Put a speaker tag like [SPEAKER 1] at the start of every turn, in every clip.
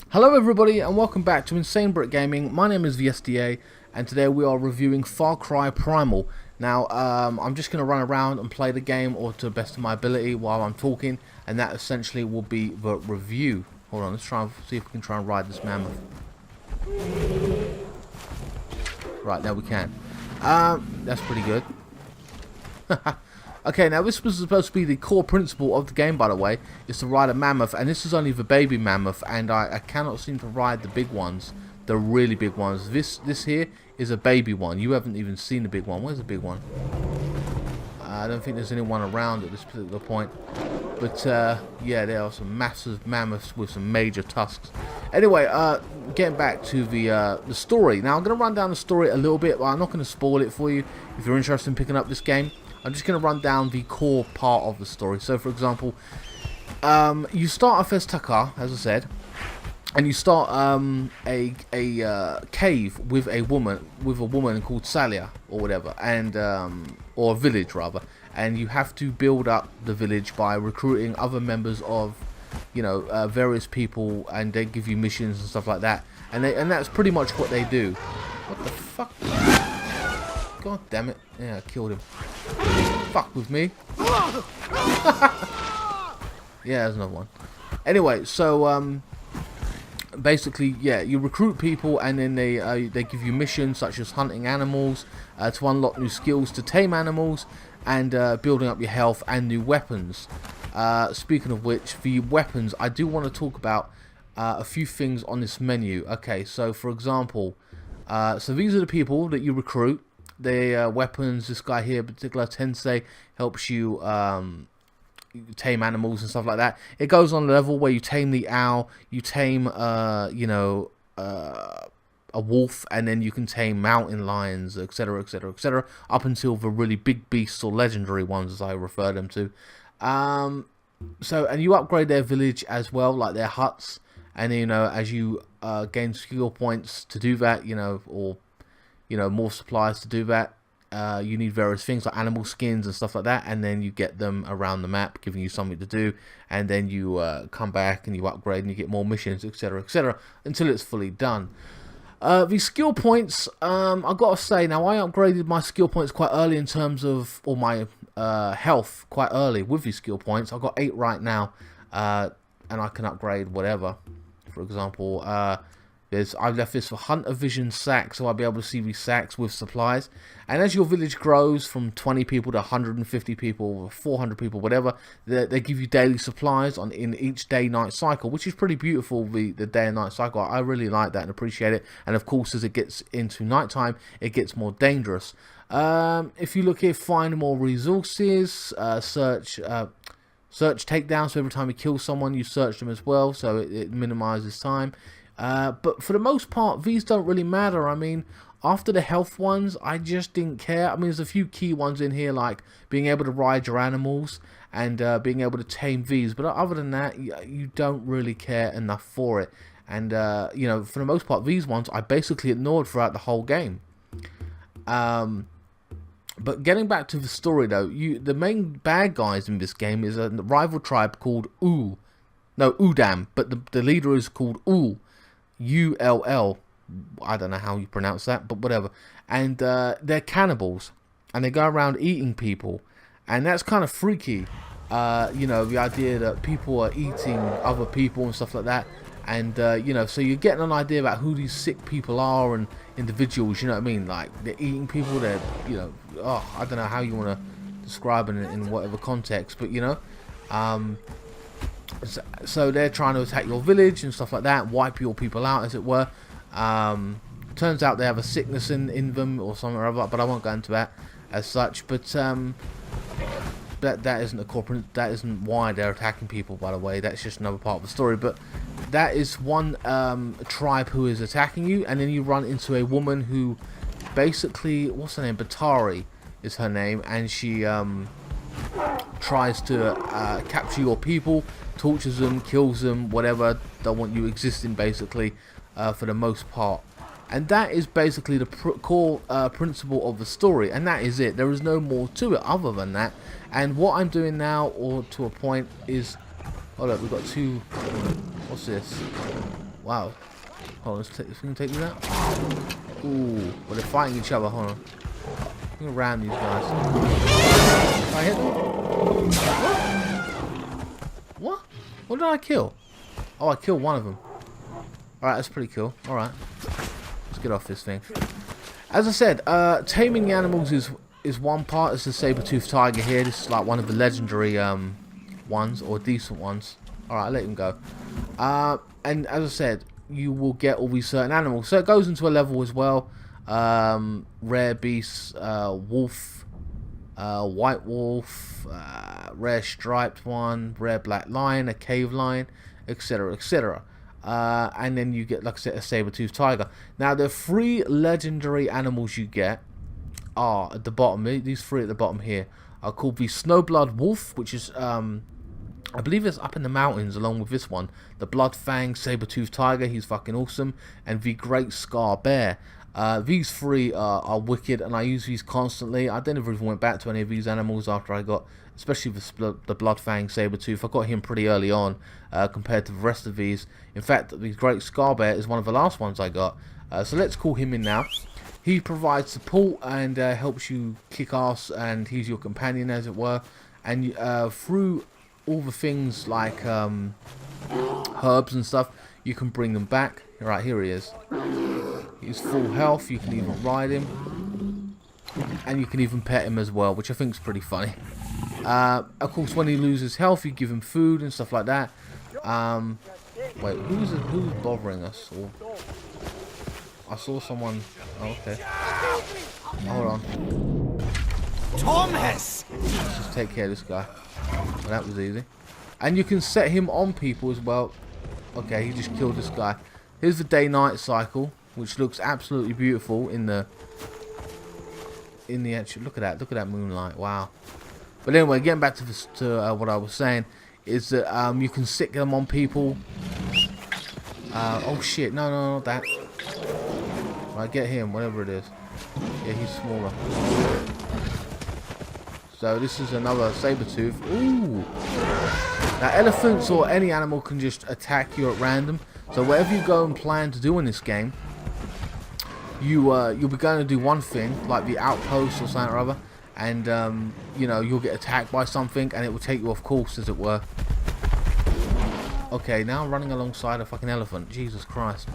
[SPEAKER 1] Hello everybody and welcome back to INSANEBRIT Gaming. My name is the SDA and today we are reviewing Far Cry Primal. Now I'm just going to run around and play the game or to the best of my ability while I'm talking, and that essentially will be the review. Hold on, let's try and see if we can try and ride this mammoth. Right, now we can. That's pretty good. Okay, now this was supposed to be the core principle of the game, by the way, is to ride a mammoth, and this is only the baby mammoth, and I cannot seem to ride the big ones, the really big ones. This here is a baby one. You haven't even seen the big one. Where's the big one? I don't think there's anyone around at this particular point, but yeah, there are some massive mammoths with some major tusks. Anyway, getting back to the story. Now I'm going to run down the story a little bit, but I'm not going to spoil it for you if you're interested in picking up this game. I'm just going to run down the core part of the story. So, for example, you start off as Taka, as I said, and you start a cave with a woman called Salia or whatever, and or a village rather, and you have to build up the village by recruiting other members of, you know, various people, and they give you missions and stuff like that, and that's pretty much what they do. What the fuck? God damn it! Yeah, I killed him. Fuck with me. Yeah, there's another one. Anyway, so basically, yeah, you recruit people, and then they give you missions such as hunting animals, to unlock new skills, to tame animals, and building up your health and new weapons. Speaking of which, the weapons, I do want to talk about a few things on this menu. Okay, so for example, so these are the people that you recruit. The weapons, this guy here in particular, Tensei, helps you tame animals and stuff like that. It goes on a level where you tame the owl, you tame you know, a wolf, and then you can tame mountain lions, etc, etc, etc, up until the really big beasts or legendary ones, as I refer them to. So, and you upgrade their village as well, like their huts, and you know, as you gain skill points to do that, you know, or you know, more supplies to do that, you need various things like animal skins and stuff like that, and then you get them around the map, giving you something to do, and then you come back and you upgrade and you get more missions, etc, etc, until it's fully done. The skill points, I've got to say, now I upgraded my skill points quite early in terms of, or my health quite early with these skill points. I've got 8 right now, and I can upgrade whatever. For example, I've left this for Hunter Vision Sacks, so I'll be able to see these sacks with supplies. And as your village grows from 20 people to 150 people, or 400 people, whatever, they give you daily supplies in each day-night cycle, which is pretty beautiful, the day and night cycle. I really like that and appreciate it. And of course, as it gets into nighttime, it gets more dangerous. If you look here, find more resources, search takedowns, so every time you kill someone, you search them as well, so it minimizes time. But for the most part, these don't really matter. I mean, after the health ones, I just didn't care. I mean, there's a few key ones in here, like being able to ride your animals and being able to tame these. But other than that, you don't really care enough for it. And, you know, for the most part, these ones I basically ignored throughout the whole game. But getting back to the story, though, the main bad guys in this game is a rival tribe called Udam, but the leader is called Ull. ULL, I don't know how you pronounce that, but whatever. And they're cannibals, and they go around eating people, and that's kind of freaky. You know, the idea that people are eating other people and stuff like that, and you know, so you're getting an idea about who these sick people are and individuals. You know what I mean? Like, they're eating people. They're, you know, oh, I don't know how you want to describe it in whatever context, but you know. So they're trying to attack your village and stuff like that, wipe your people out, as it were. Turns out they have a sickness in them or something or other, but I won't go into that as such. But that isn't a corporate. That isn't why they're attacking people, by the way. That's just another part of the story. But that is one tribe who is attacking you, and then you run into a woman who, basically, what's her name? Batari is her name, and she tries to capture your people, tortures them, kills them, whatever, don't want you existing, basically, for the most part. And that is basically the core principle of the story, and that is it. There is no more to it other than that. And what I'm doing now, or to a point, is... Hold up, we've got two... What's this? Wow. Hold on, let's can you take me out? Ooh, well, they're fighting each other. Hold on. I'm gonna ram these guys. I hit them. What? What did I kill? Oh, I killed one of them. Alright, that's pretty cool. Alright. Let's get off this thing. As I said, taming the animals is one part. It's the saber-toothed tiger here. This is like one of the legendary ones, or decent ones. Alright, I'll let him go. And as I said, you will get all these certain animals. So it goes into a level as well. Rare beasts, wolf, white wolf, rare striped one, rare black lion, a cave lion, etc, etc. And then you get, like I said, a saber-toothed tiger. Now the 3 legendary animals you get are at the bottom. These 3 at the bottom here are called the SNOWBLOOD wolf, which is I believe it's up in the mountains along with this one. The BLOODFANG saber-toothed tiger, he's fucking awesome. And the great scar bear. These 3 are wicked, and I use these constantly. I never even went back to any of these animals after I got, especially the BLOODFANG saber-tooth. I got him pretty early on compared to the rest of these. In fact, the great scar bear is one of the last ones I got. So let's call him in now. He provides support and helps you kick ass, and he's your companion, as it were. And through all the things like herbs and stuff, you can bring them back. Right, here he is. He's full health. You can even ride him, and you can even pet him as well, which I think is pretty funny. Of course, when he loses health, you give him food and stuff like that. Wait, who's bothering us? Or I saw someone. Oh, okay. Hold on.
[SPEAKER 2] Thomas!
[SPEAKER 1] Let's just take care of this guy. Well, that was easy. And you can set him on people as well. Okay, he just killed this guy. Here's the day-night cycle, which looks absolutely beautiful in the actual. Look at that moonlight. Wow. But anyway, getting back to what I was saying is that you can stick them on people. Oh shit! No, not that. Right, get him, whatever it is. Yeah, he's smaller. So this is another saber-tooth. Ooh! Now elephants or any animal can just attack you at random. So whatever you go and plan to do in this game, you'll be going to do one thing, like the outpost or something or other, and you know, you'll get attacked by something, and it will take you off course, as it were. Okay, now I'm running alongside a fucking elephant. Jesus Christ!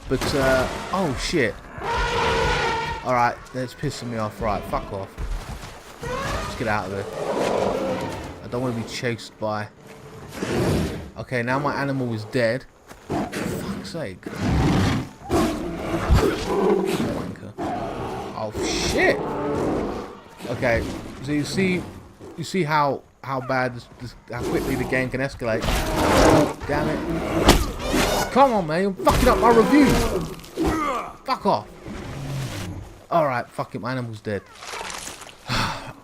[SPEAKER 1] But oh shit! All right, that's pissing me off. Right, fuck off. Let's get out of there. I don't want to be chased by. Okay, now my animal is dead. For fuck's sake. Oh shit! Okay, so you see how bad how quickly the game can escalate. Damn it! Come on, man! You're fucking up my review. Fuck off! All right, fuck it. My animal's dead.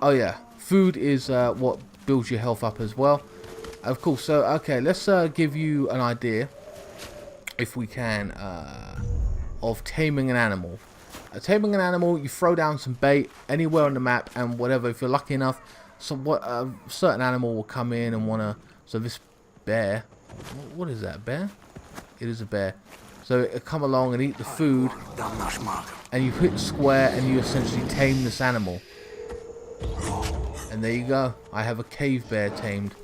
[SPEAKER 1] Oh yeah, food is what builds your health up as well. Of course. So okay, let's give you an idea, if we can, of taming an animal. Taming an animal, you throw down some bait anywhere on the map, and whatever. If you're lucky enough, certain animal will come in and wanna. So this bear, what is that, bear? It is a bear. So it'll come along and eat the food, and you hit square, and you essentially tame this animal. And there you go. I have a cave bear tamed.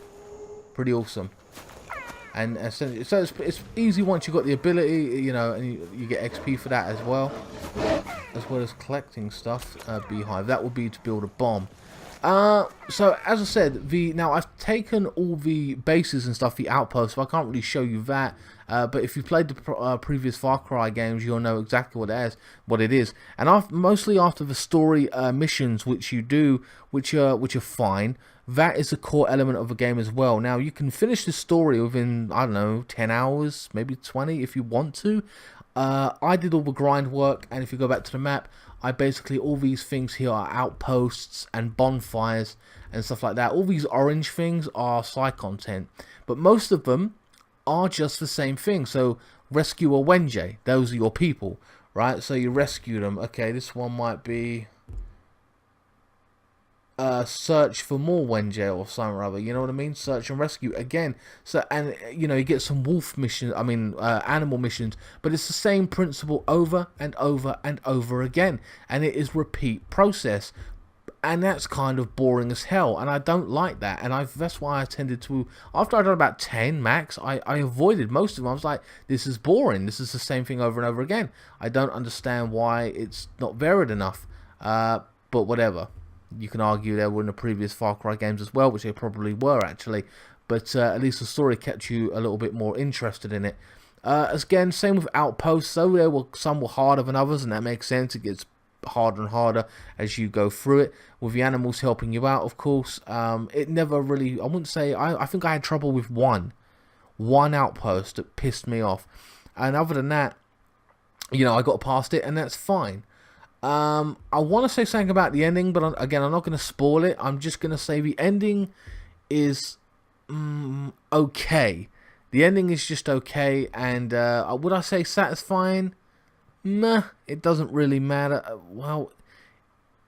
[SPEAKER 1] Pretty awesome. And essentially, so it's easy once you've got the ability, you know, and you get XP for that as well as collecting stuff. Beehive. That would be to build a bomb. So as I said, now I've taken all the bases and stuff, the outposts, so I can't really show you that. But if you played the previous Far Cry games, you'll know exactly what it is. And mostly after the story missions, which you do, which are fine, that is a core element of the game as well. Now you can finish the story within, I don't know, 10 hours, maybe 20 if you want to. I did all the grind work, and if you go back to the map, I basically, all these things here are outposts and bonfires and stuff like that. All these orange things are side content, but most of them are just the same thing. So rescue a Wenjie. Those are your people, right? So you rescue them. Okay, this one might be search for more Wenjie or something or other. You know what I mean? Search and rescue again. So, and you know, you get some wolf missions. I mean, animal missions. But it's the same principle over and over and over again, and it is repeat process. And that's kind of boring as hell, and I don't like that. And that's why I tended to, after I'd done about 10 max, I avoided most of them. I was like, this is boring. This is the same thing over and over again. I don't understand why it's not varied enough. But whatever. You can argue they were in the previous Far Cry games as well, which they probably were actually. But at least the story kept you a little bit more interested in it. Again, same with Outposts. So some were harder than others, and that makes sense. It gets harder and harder as you go through it, with the animals helping you out, of course. It never really, I wouldn't say, I think I had trouble with one outpost that pissed me off, and other than that, you know, I got past it, and that's fine. I want to say something about the ending, but again, I'm not going to spoil it. I'm just going to say the ending is okay. The ending is just okay, and would I say satisfying? Nah, it doesn't really matter. Well,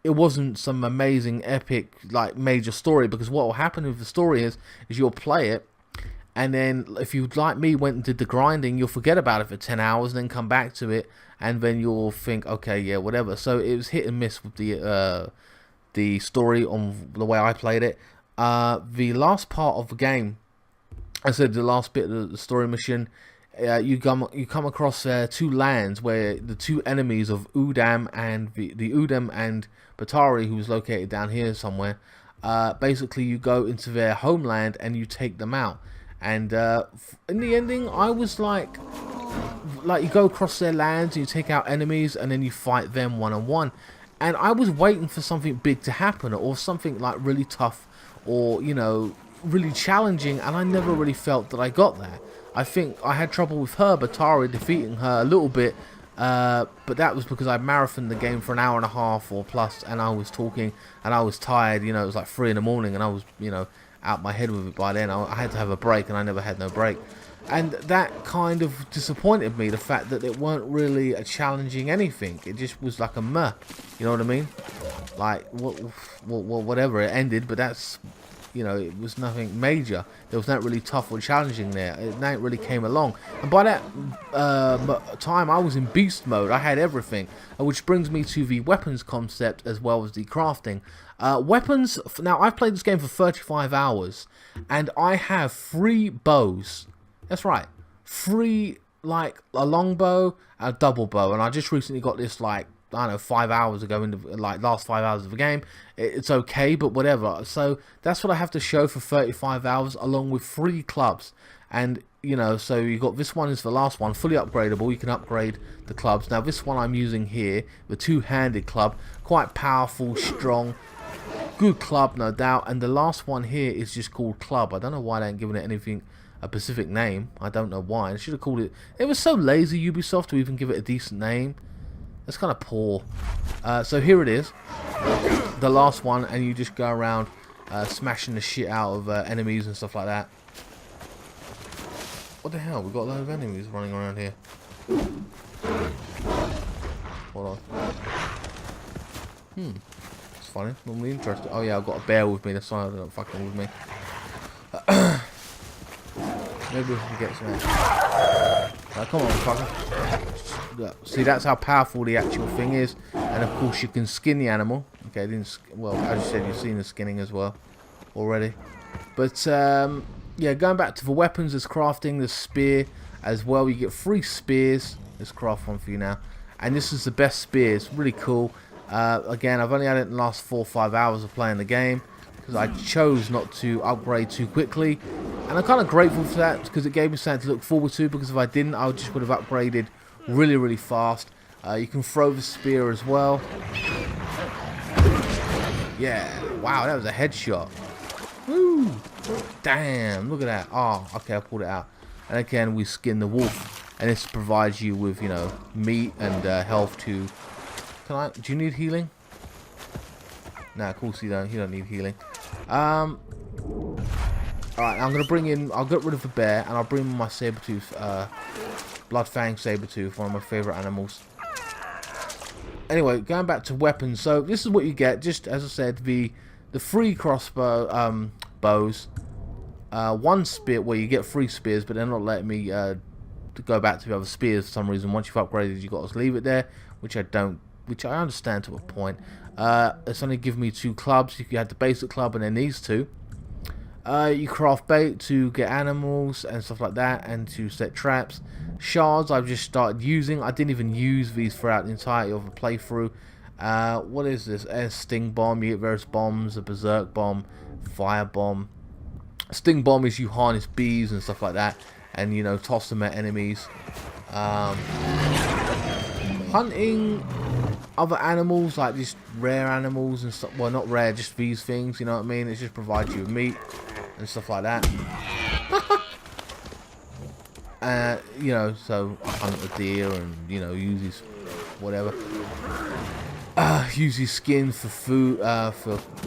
[SPEAKER 1] it wasn't some amazing, epic, like, major story, because what will happen with the story is you'll play it, and then if you, like me, went and did the grinding, you'll forget about it for 10 hours, and then come back to it, and then you'll think, okay, yeah, whatever. So it was hit and miss with the story on the way I played it. The last part of the game, I said the last bit of the story mission, you come across two lands where the two enemies of Udam and the Udam and Batari, who's located down here somewhere, basically you go into their homeland and you take them out. And in the ending, I was like you go across their lands and you take out enemies and then you fight them one-on-one. And I was waiting for something big to happen, or something like really tough, or, you know, really challenging, and I never really felt that I got that. I think I had trouble with her, Batari, defeating her a little bit, but that was because I marathoned the game for an hour and a half or plus, and I was talking, and I was tired. You know, it was like 3 in the morning, and I was, you know, out my head with it by then. I had to have a break, and I never had no break. And that kind of disappointed me, the fact that it weren't really a challenging anything. It just was like a meh, you know what I mean? Like, whatever, it ended, but that's, you know, it was nothing major. There was nothing really tough or challenging there. It really came along. And by that time, I was in beast mode. I had everything. Which brings me to the weapons concept as well as the crafting. Weapons, now I've played this game for 35 hours. And I have 3 bows. That's right. 3, like, a long bow and a double bow. And I just recently got this, like, I don't know, 5 hours ago, in the like last 5 hours of the game. It's okay, but whatever. So that's what I have to show for 35 hours, along with 3 clubs. And, you know, so you got, this one is the last one, fully upgradable. You can upgrade the clubs. Now this one I'm using here, the two-handed club, quite powerful, strong, good club, no doubt. And the last one here is just called club. I don't know why they ain't giving it anything, a specific name. I don't know why. I should have called it. It was so lazy, Ubisoft, to even give it a decent name. That's kind of poor. So here it is, the last one, and you just go around smashing the shit out of enemies and stuff like that. What the hell? We've got a load of enemies running around here. Hold on. It's funny. Normally interesting. Oh yeah, I've got a bear with me. That's why they're not fucking with me. Maybe we can get some. Come on, fucker. See, that's how powerful the actual thing is. And of course you can skin the animal. Okay, well, as you said, you've seen the skinning as well already. But yeah, going back to the weapons, there's crafting, the spear as well. You get 3 spears. Let's craft one for you now. And this is the best spear. It's really cool. Again, I've only had it in the last 4 or 5 hours of playing the game, because I chose not to upgrade too quickly. And I'm kind of grateful for that, because it gave me something to look forward to, because if I didn't, I just would have upgraded really, really fast. You can throw the spear as well. Yeah, wow, that was a headshot. Woo! Damn, look at that. Oh, okay, I pulled it out. And again, we skin the wolf, and this provides you with, you know, meat and health too. Do you need healing? Nah, of course you don't. You don't need healing. Alright, I'm gonna bring in. I'll get rid of the bear, and I'll bring in my saber-tooth BLOODFANG SABRETOOTH, one of my favourite animals. Anyway, going back to weapons, so this is what you get, just as I said, the free crossbow bows, one spear, well, you get 3 spears, but they're not letting me go back to the other spears for some reason. Once you've upgraded, you've got to leave it there, which I understand to a point. It's only giving me 2 clubs. You had the basic club and then these 2. You craft bait to get animals and stuff like that, and to set traps. Shards I've just started using. I didn't even use these throughout the entirety of the playthrough. What is this? A sting bomb. You get various bombs. A berserk bomb, fire bomb. Sting bomb is you harness bees and stuff like that, and you know, toss them at enemies. Hunting other animals, like just rare animals and stuff. Well, not rare, just these things. You know what I mean? It just provides you with meat and stuff like that. You know, so I hunt a deer and, you know, use his whatever. Use his skin for food.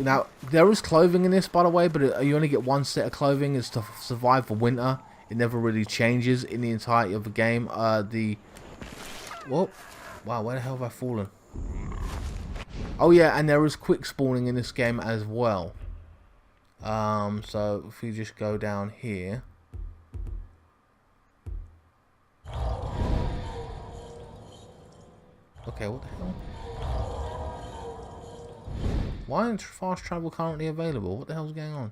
[SPEAKER 1] Now there is clothing in this, by the way, but you only get 1 set of clothing. It's to survive for winter. It never really changes in the entirety of the game. Whoa, wow, where the hell have I fallen? Oh yeah, and there is quick spawning in this game as well. So if you just go down here. Okay, what the hell? Why isn't fast travel currently available? What the hell's going on?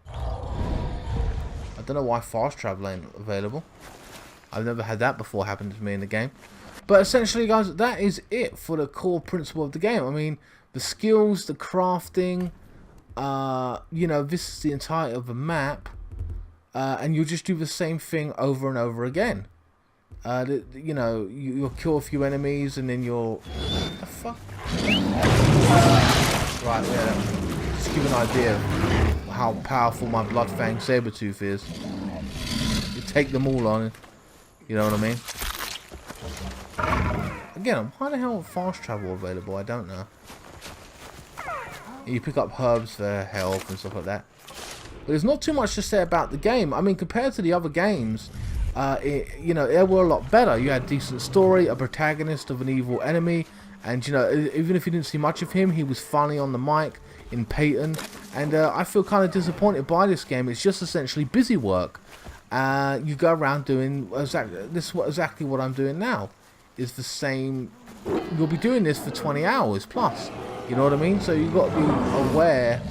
[SPEAKER 1] I don't know why fast travel ain't available. I've never had that before happen to me in the game. But essentially, guys, that is it for the core principle of the game. I mean, the skills, the crafting, you know, this is the entirety of the map. And you'll just do the same thing over and over again. You know, you'll kill a few enemies and then you'll... What the fuck? Right, yeah. Just give an idea of how powerful my BLOODFANG SABRETOOTH is. You take them all on, you know what I mean? Again, why the hell is fast travel available? I don't know. You pick up herbs for health and stuff like that. But there's not too much to say about the game. I mean, compared to the other games, you know, they were a lot better. You had a decent story, a protagonist of an evil enemy, and you know, even if you didn't see much of him, he was funny on the mic in Peyton. And I feel kind of disappointed by this game. It's just essentially busy work. You go around doing exactly what I'm doing now. Is the same. You'll be doing this for 20 hours plus. You know what I mean? So you've got to be aware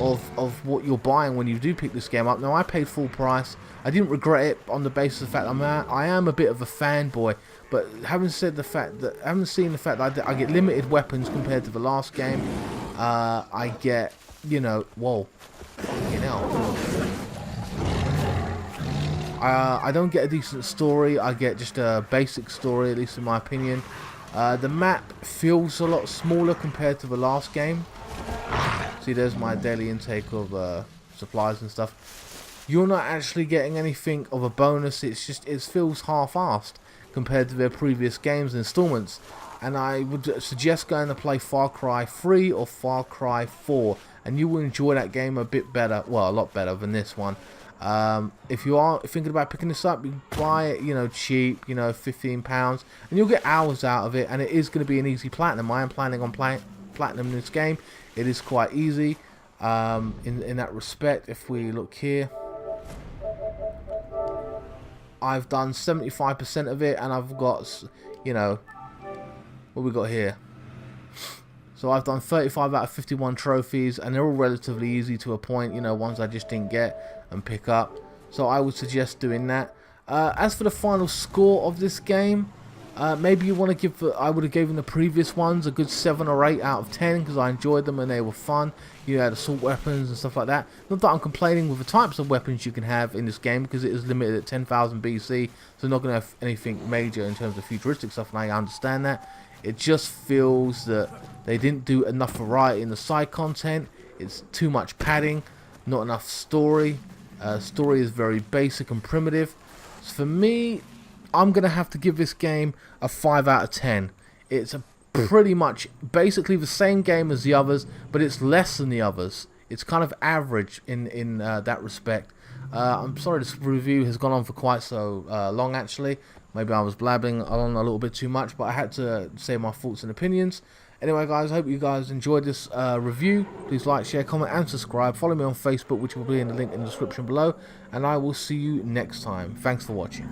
[SPEAKER 1] of what you're buying when you do pick this game up. Now, I paid full price. I didn't regret it on the basis of the fact I am a bit of a fanboy. But having seen the fact that I get limited weapons compared to the last game, I get, you know, whoa, fucking hell. I don't get a decent story. I get just a basic story, at least in my opinion. The map feels a lot smaller compared to the last game. See, there's my daily intake of supplies and stuff. You're not actually getting anything of a bonus. It's just, it feels half-assed compared to their previous games and installments. And I would suggest going to play Far Cry 3 or Far Cry 4, and you will enjoy that game a bit better, well, a lot better than this one. If you are thinking about picking this up, you can buy it, you know, cheap, you know, £15, and you'll get hours out of it, and it is going to be an easy platinum. I am planning on platinum in this game. It is quite easy in that respect. If we look here, I've done 75% of it, and I've got, you know, what we got here. So I've done 35 out of 51 trophies, and they're all relatively easy to a point, you know, ones I just didn't get and pick up. So I would suggest doing that. As for the final score of this game, maybe you want to give, I would have given the previous ones a good 7 or 8 out of 10, because I enjoyed them and they were fun. You had assault weapons and stuff like that. Not that I'm complaining with the types of weapons you can have in this game, because it is limited at 10,000 BC, so not going to have anything major in terms of futuristic stuff, and I understand that. It just feels that they didn't do enough variety in the side content. It's too much padding, not enough story. Story is very basic and primitive. So for me, I'm going to have to give this game a 5 out of 10. It's a pretty much basically the same game as the others, but it's less than the others. It's kind of average in that respect. I'm sorry this review has gone on for quite so long actually, Maybe I was blabbing on a little bit too much, but I had to say my thoughts and opinions. Anyway, guys, I hope you guys enjoyed this review. Please like, share, comment, and subscribe. Follow me on Facebook, which will be in the link in the description below. And I will see you next time. Thanks for watching.